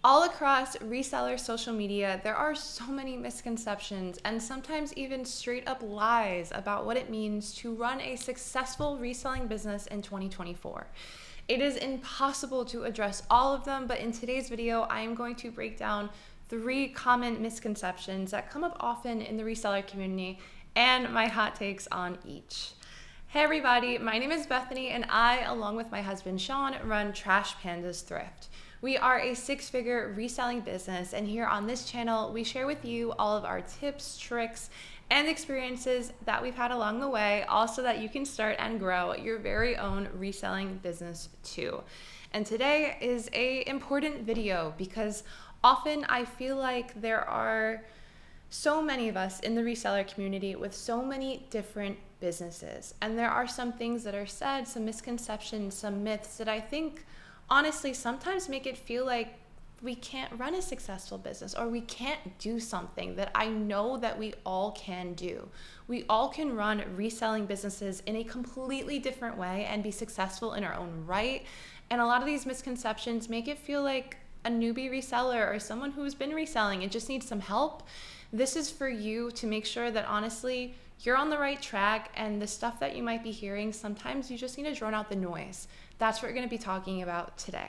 All across reseller social media, there are so many misconceptions and sometimes even straight up lies about what it means to run a successful reselling business in 2024. It is impossible to address all of them, but in today's video, I am going to break down 3 common misconceptions that come up often in the reseller community and my hot takes on each. Hey everybody, my name is Bethany and I, along with my husband Sean, run Trash Pandas Thrift. We are a 6-figure reselling business, and here on this channel, we share with you all of our tips, tricks, and experiences that we've had along the way, also that you can start and grow your very own reselling business too. And today is an important video because often I feel like there are so many of us in the reseller community with so many different businesses, and there are some things that are said, some misconceptions, some myths that I think honestly sometimes make it feel like we can't run a successful business or we can't do something that I know that we all can do. We all can run reselling businesses in a completely different way and be successful in our own right. And a lot of these misconceptions make it feel like a newbie reseller or someone who's been reselling and just needs some help. This is for you to make sure that honestly you're on the right track, and the stuff that you might be hearing, sometimes you just need to drown out the noise. That's what we're going to be talking about today.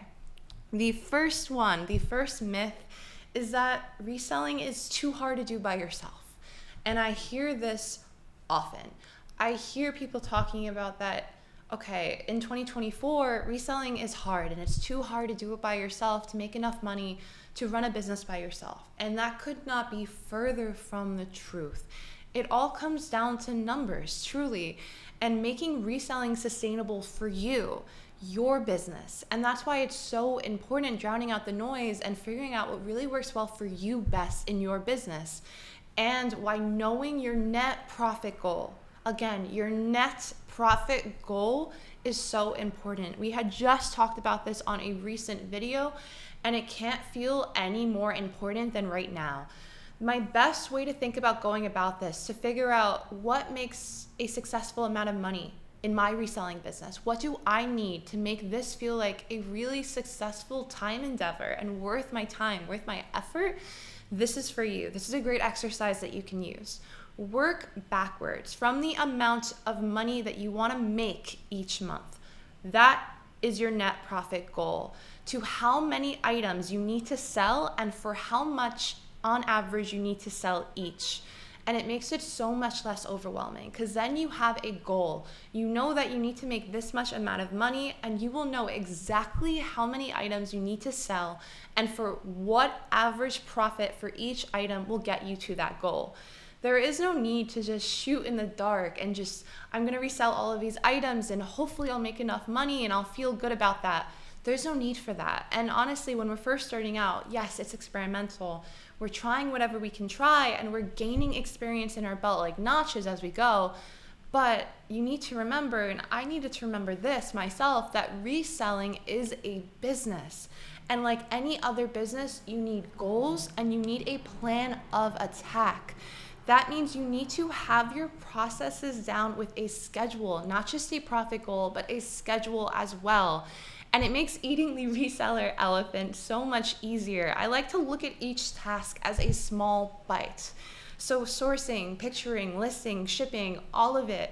The first myth is that reselling is too hard to do by yourself. And I hear this often. I hear people talking about that, okay, in 2024, reselling is hard and it's too hard to do it by yourself, to make enough money to run a business by yourself. And that could not be further from the truth. It all comes down to numbers, truly, and making reselling sustainable for you, your business. And that's why it's so important drowning out the noise and figuring out what really works well for you best in your business. And why knowing your net profit goal, again, your net profit goal is so important. We had just talked about this on a recent video, and it can't feel any more important than right now. My best way to think about going about this, to figure out what makes a successful amount of money in my reselling business. What do I need to make this feel like a really successful time endeavor and worth my time, worth my effort? This is for you. This is a great exercise that you can use. Work backwards from the amount of money that you want to make each month. That is your net profit goal, to how many items you need to sell and for how much on average you need to sell each. And it makes it so much less overwhelming because then you have a goal. You know that you need to make this much amount of money, and you will know exactly how many items you need to sell and for what average profit for each item will get you to that goal. There is no need to just shoot in the dark and just, I'm going to resell all of these items and hopefully I'll make enough money and I'll feel good about that. There's no need for that. And honestly, when we're first starting out, yes, it's experimental. We're trying whatever we can try and we're gaining experience in our belt like notches as we go. But you need to remember, and I needed to remember this myself, that reselling is a business. And like any other business, you need goals and you need a plan of attack. That means you need to have your processes down with a schedule, not just a profit goal, but a schedule as well. And it makes eating the reseller elephant so much easier. I like to look at each task as a small bite. So sourcing, picturing, listing, shipping, all of it.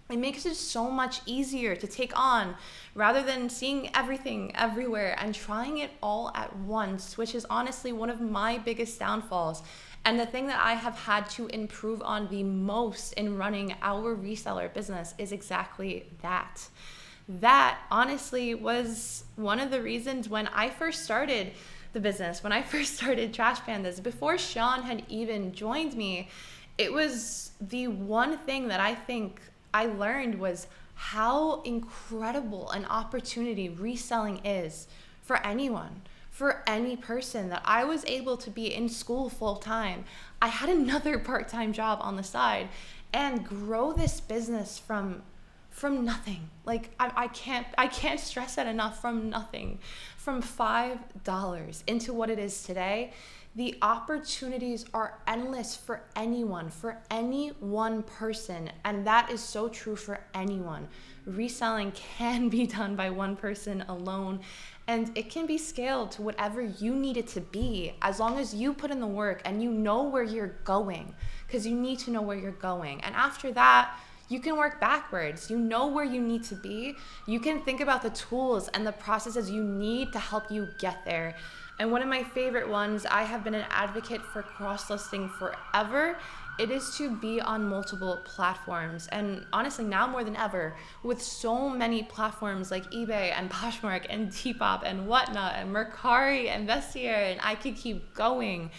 It makes it so much easier to take on rather than seeing everything everywhere and trying it all at once, which is honestly one of my biggest downfalls. And the thing that I have had to improve on the most in running our reseller business is exactly that. That honestly was one of the reasons when I first started the business, when I first started Trash Pandas, before Sean had even joined me, it was the one thing that I think I learned was how incredible an opportunity reselling is for anyone, for any person. That I was able to be in school full time. I had another part-time job on the side and grow this business from nothing. Like I can't stress that enough. From nothing, from $5 into what it is today. The opportunities are endless for anyone, for any one person, and that is so true for anyone. Reselling can be done by one person alone, and it can be scaled to whatever you need it to be, as long as you put in the work and you know where you're going, because you need to know where you're going. And after that, you can work backwards. You know where you need to be. You can think about the tools and the processes you need to help you get there. And one of my favorite ones, I have been an advocate for cross-listing forever. It is to be on multiple platforms. And honestly, now more than ever, with so many platforms like eBay and Poshmark and Depop and whatnot and Mercari and Vestiaire, and I could keep going.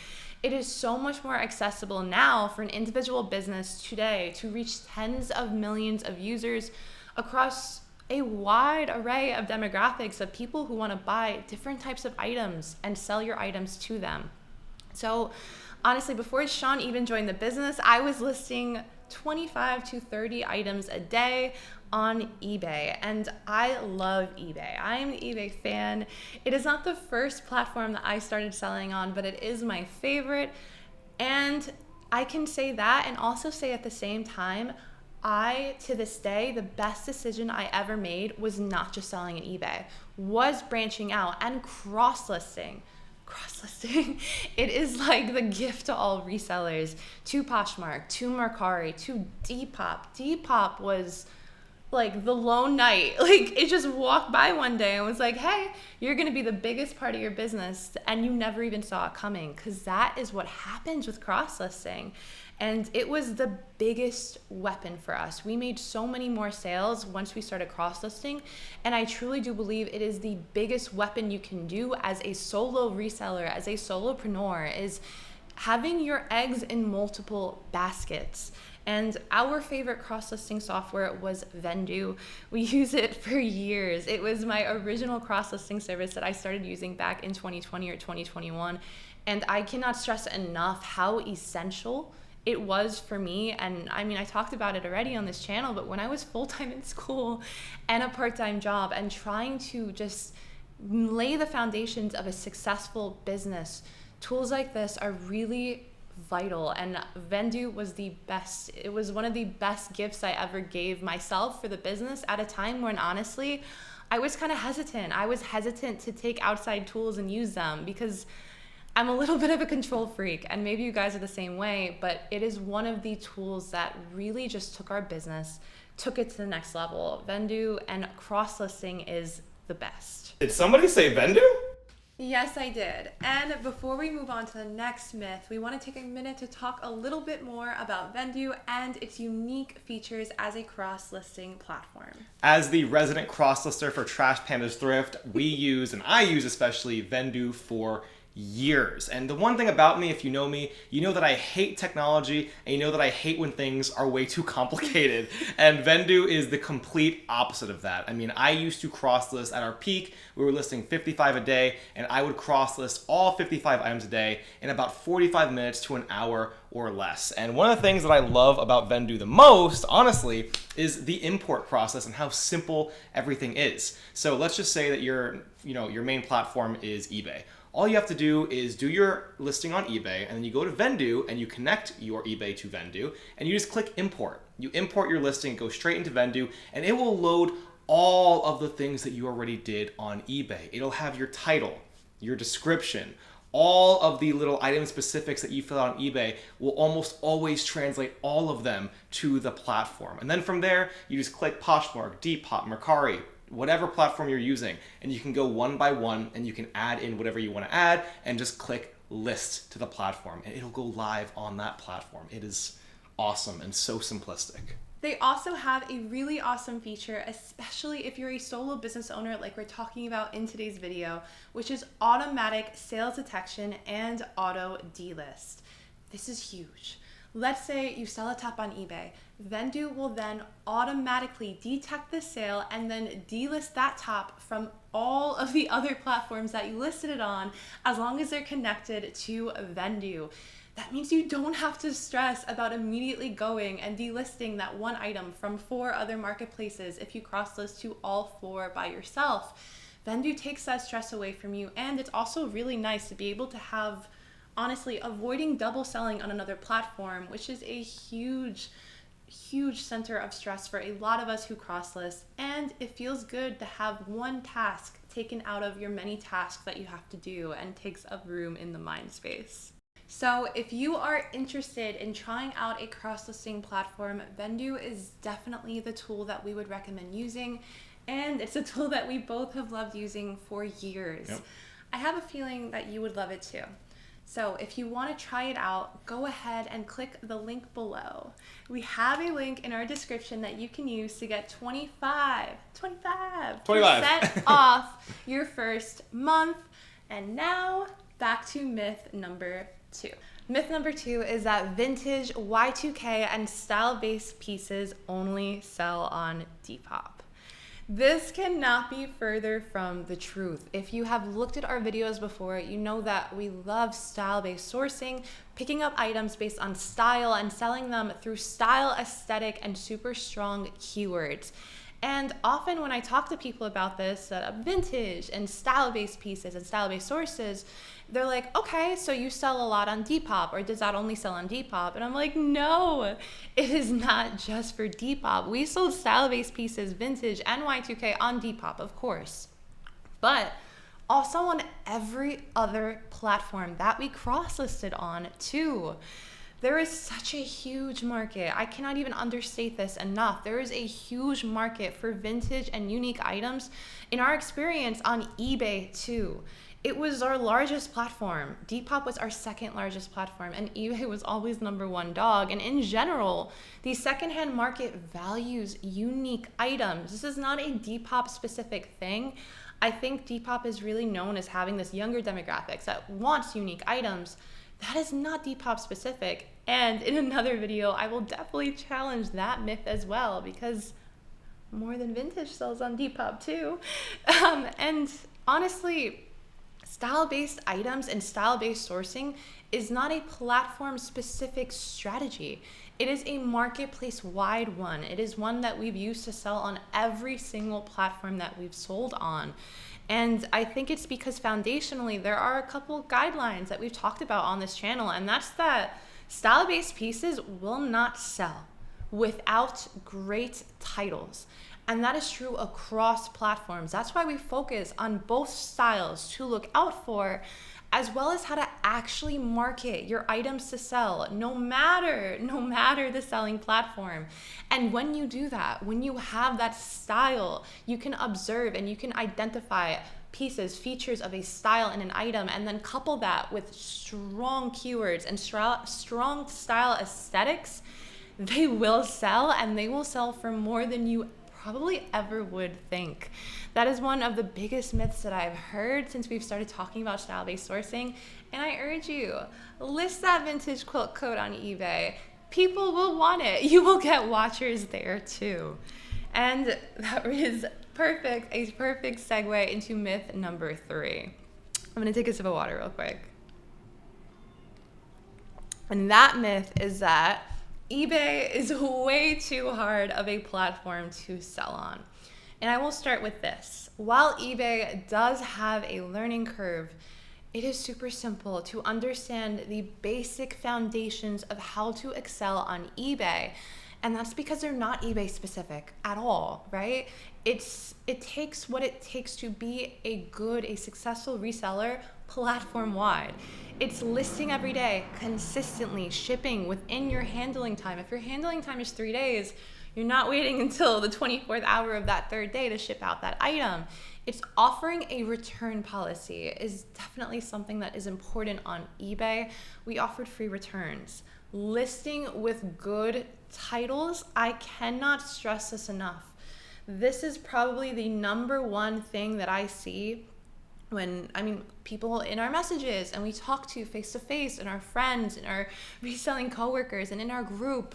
It is so much more accessible now for an individual business today to reach tens of millions of users across a wide array of demographics of people who want to buy different types of items and sell your items to them. So honestly, before Sean even joined the business, I was listing 25 to 30 items a day on eBay, and I love eBay. I am an eBay fan. It is not the first platform that I started selling on, but it is my favorite. And I can say that and also say at the same time, to this day, the best decision I ever made was not just selling on eBay, was branching out and cross-listing. It is like the gift to all resellers, to Poshmark, to Mercari, to Depop. Depop was like the lone knight. Like, it just walked by one day and was like, hey, you're going to be the biggest part of your business, and you never even saw it coming, because that is what happens with cross-listing. And it was the biggest weapon for us. We made so many more sales once we started cross-listing, and I truly do believe it is the biggest weapon you can do as a solo reseller, as a solopreneur, is having your eggs in multiple baskets. And our favorite cross-listing software was Vendoo. We use it for years. It was my original cross-listing service that I started using back in 2020 or 2021. And I cannot stress enough how essential it was for me. And I mean, I talked about it already on this channel, but when I was full-time in school and a part-time job and trying to just lay the foundations of a successful business, tools like this are really vital. And Vendoo was the best. It was one of the best gifts I ever gave myself for the business at a time when honestly, I was kind of hesitant. I was hesitant to take outside tools and use them because I'm a little bit of a control freak, and maybe you guys are the same way, but it is one of the tools that really just took our business, took it to the next level. Vendoo and cross-listing is the best. Did somebody say Vendoo? Yes, I did. And before we move on to the next myth, we want to take a minute to talk a little bit more about Vendoo and its unique features as a cross-listing platform. As the resident cross-lister for Trash Pandas Thrift, we use, and I use especially, Vendoo for years. And the one thing about me, if you know me, you know that I hate technology, and you know that I hate when things are way too complicated. And Vendoo is the complete opposite of that. I mean, I used to cross list at our peak. We were listing 55 a day, and I would cross list all 55 items a day in about 45 minutes to an hour or less. And one of the things that I love about Vendoo the most, honestly, is the import process and how simple everything is. So let's just say that your main platform is eBay. All you have to do is do your listing on eBay, and then you go to Vendoo and you connect your eBay to Vendoo, and you just click import. You import your listing, go straight into Vendoo, and it will load all of the things that you already did on eBay. It'll have your title, your description, all of the little item specifics that you fill out on eBay will almost always translate all of them to the platform. And then from there, you just click Poshmark, Depop, Mercari, whatever platform you're using, and you can go one by one and you can add in whatever you want to add and just click list to the platform, and it'll go live on that platform. It is awesome and so simplistic. They also have a really awesome feature, especially if you're a solo business owner like we're talking about in today's video, which is automatic sales detection and auto delist. This is huge. Let's say you sell a top on eBay. Vendoo will then automatically detect the sale and then delist that top from all of the other platforms that you listed it on, as long as they're connected to Vendoo. That means you don't have to stress about immediately going and delisting that one item from 4 other marketplaces if you cross-list to all 4 by yourself. Vendoo takes that stress away from you, and it's also really nice to be able to have Honestly, avoiding double selling on another platform, which is a huge center of stress for a lot of us who cross list, and it feels good to have one task taken out of your many tasks that you have to do and takes up room in the mind space. So if you are interested in trying out a cross-listing platform, Vendoo is definitely the tool that we would recommend using, and it's a tool that we both have loved using for years. Yep. I have a feeling that you would love it too. So if you want to try it out, go ahead and click the link below. We have a link in our description that you can use to get 25% off your first month. And now back to myth number 2. Myth number 2 is that vintage, Y2K, and style-based pieces only sell on Depop. This cannot be further from the truth. If you have looked at our videos before, you know that we love style-based sourcing, picking up items based on style and selling them through style, aesthetic, and super strong keywords. And often when I talk to people about this, vintage and style-based pieces and style-based sources, they're like, okay, so you sell a lot on Depop, or does that only sell on Depop? And I'm like, no, it is not just for Depop. We sold style-based pieces, vintage and Y2K on Depop, of course, but also on every other platform that we cross-listed on too. There is such a huge market. I cannot even understate this enough. There is a huge market for vintage and unique items in our experience on eBay too. It was our largest platform. Depop was our second largest platform, and eBay was always number one dog. And in general, the secondhand market values unique items. This is not a Depop specific thing. I think Depop is really known as having this younger demographics that wants unique items. That is not Depop specific. And in another video, I will definitely challenge that myth as well, because more than vintage sells on Depop too. And honestly, style-based items and style-based sourcing is not a platform-specific strategy. It is a marketplace-wide one. It is one that we've used to sell on every single platform that we've sold on. And I think it's because foundationally, there are a couple guidelines that we've talked about on this channel, and that's that style-based pieces will not sell without great titles. And that is true across platforms. That's why we focus on both styles to look out for, as well as how to actually market your items to sell, no matter the selling platform. And when you do that, when you have that style, you can observe and you can identify pieces, features of a style in an item, and then couple that with strong keywords and strong style aesthetics. They will sell, and they will sell for more than you probably ever would think. That is one of the biggest myths that I've heard since we've started talking about style-based sourcing. And I urge you, list that vintage quilt coat on eBay. People will want it. You will get watchers there too. And that is a perfect segue into myth number 3. I'm gonna take a sip of water real quick. And that myth is that eBay is way too hard of a platform to sell on. And I will start with this. While eBay does have a learning curve, it is super simple to understand the basic foundations of how to excel on eBay. And that's because they're not eBay specific at all, right? It takes what it takes to be a successful reseller platform wide. It's listing every day, consistently shipping within your handling time. If your handling time is 3 days, you're not waiting until the 24th hour of that 3rd day to ship out that item. It's offering a return policy is definitely something that is important on eBay. We offered free returns. Listing with good titles, I cannot stress this enough. This is probably the number one thing that I see when, people in our messages and we talk to face, and our friends and our reselling coworkers and in our group,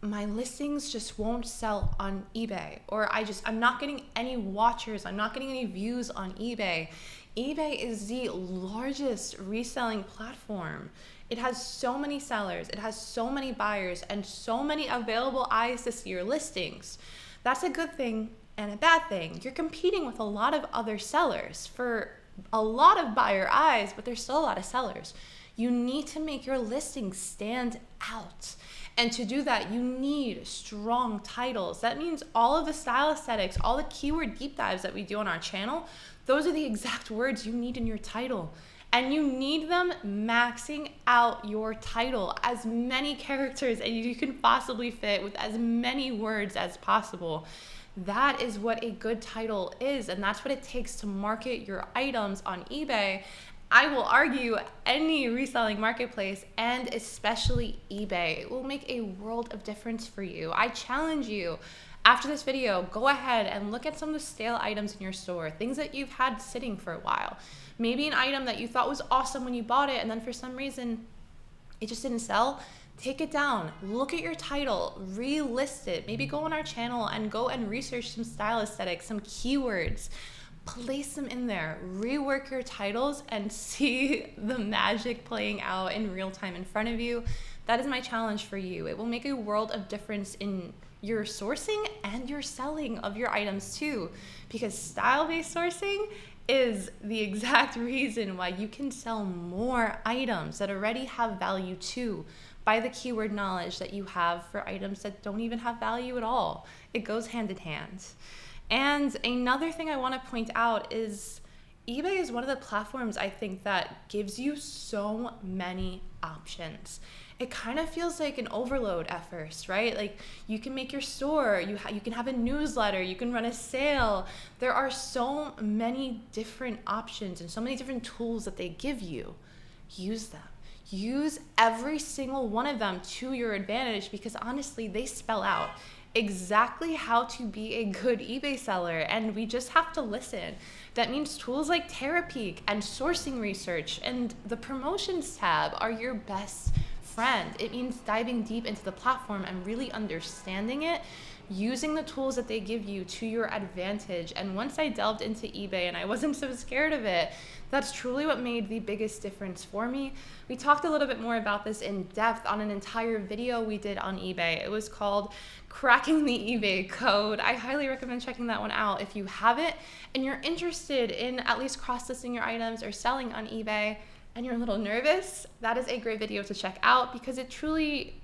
my listings just won't sell on eBay, or I'm not getting any watchers, I'm not getting any views on eBay. eBay is the largest reselling platform. It has so many sellers, it has so many buyers, and so many available eyes to see your listings. That's a good thing and a bad thing. You're competing with a lot of other sellers for a lot of buyer eyes, but there's still a lot of sellers. You need to make your listing stand out. And to do that, you need strong titles. That means all of the style aesthetics, all the keyword deep dives that we do on our channel, those are the exact words you need in your title. And you need them maxing out your title, as many characters as you can possibly fit with as many words as possible. That is what a good title is, and that's what it takes to market your items on eBay. I will argue any reselling marketplace, and especially eBay. It will make a world of difference for you. I challenge you, after this video, go ahead and look at some of the stale items in your store, things that you've had sitting for a while. Maybe an item that you thought was awesome when you bought it, and then for some reason, it just didn't sell. Take it down, look at your title, relist it, maybe go on our channel and go and research some style aesthetics, some keywords, place them in there, rework your titles and see the magic playing out in real time in front of you. That is my challenge for you. It will make a world of difference in your sourcing and your selling of your items too, because style-based sourcing is the exact reason why you can sell more items that already have value too, by the keyword knowledge that you have for items that don't even have value at all. It goes hand in hand. And another thing I want to point out is eBay is one of the platforms I think that gives you so many options. It kind of feels like an overload at first, right? Like you can make your store, you can have a newsletter, you can run a sale. There are so many different options and so many different tools that they give you. Use them. Use every single one of them to your advantage, because honestly, they spell out exactly how to be a good eBay seller, and we just have to listen. That means tools like Terapeak and sourcing research and the promotions tab are your best friend. It means diving deep into the platform and really understanding it, using the tools that they give you to your advantage. And once I delved into eBay and I wasn't so scared of it, that's truly what made the biggest difference for me. We talked a little bit more about this in depth on an entire video we did on eBay. It was called Cracking the eBay Code. I highly recommend checking that one out if you haven't and you're interested in at least cross-listing your items or selling on eBay and you're a little nervous. That is a great video to check out, because it truly,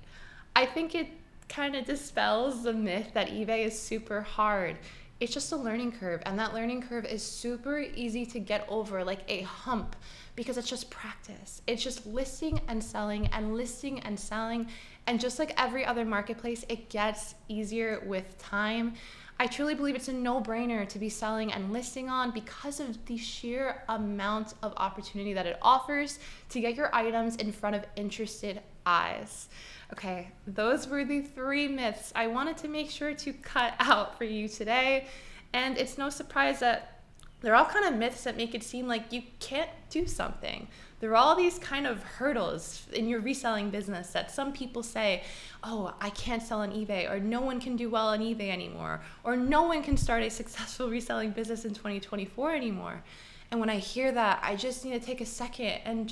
I think it kind of dispels the myth that eBay is super hard. It's just a learning curve, and that learning curve is super easy to get over, like a hump, because it's just practice. It's just listing and selling and listing and selling, and just like every other marketplace, it gets easier with time. I truly believe it's a no-brainer to be selling and listing on, because of the sheer amount of opportunity that it offers to get your items in front of interested eyes. Okay, those were the 3 myths I wanted to make sure to cut out for you today. And it's no surprise that they're all kind of myths that make it seem like you can't do something. There are all these kind of hurdles in your reselling business that some people say, oh, I can't sell on eBay, or no one can do well on eBay anymore, or no one can start a successful reselling business in 2024 anymore. And when I hear that, I just need to take a second and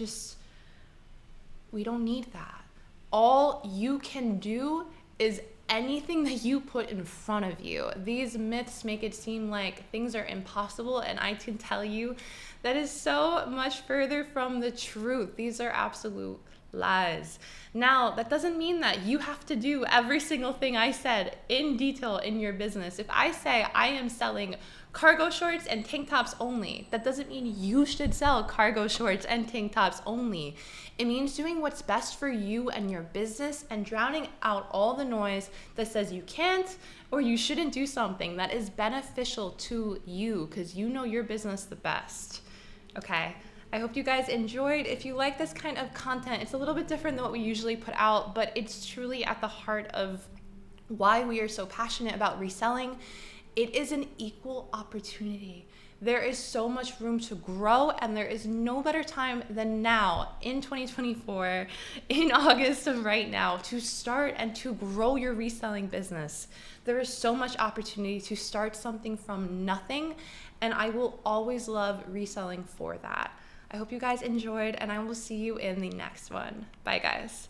we don't need that. All you can do is anything that you put in front of you. These myths make it seem like things are impossible, and I can tell you that is so much further from the truth. These are absolute lies. Now, that doesn't mean that you have to do every single thing I said in detail in your business. If I say I am selling cargo shorts and tank tops only, that doesn't mean you should sell cargo shorts and tank tops only. It means doing what's best for you and your business and drowning out all the noise that says you can't or you shouldn't do something that is beneficial to you, because you know your business the best. Okay, I hope you guys enjoyed. If you like this kind of content, it's a little bit different than what we usually put out, but it's truly at the heart of why we are so passionate about reselling. It is an equal opportunity. There is so much room to grow, and there is no better time than now in 2024, in August of right now, to start and to grow your reselling business. There is so much opportunity to start something from nothing, and I will always love reselling for that. I hope you guys enjoyed, and I will see you in the next one. Bye, guys.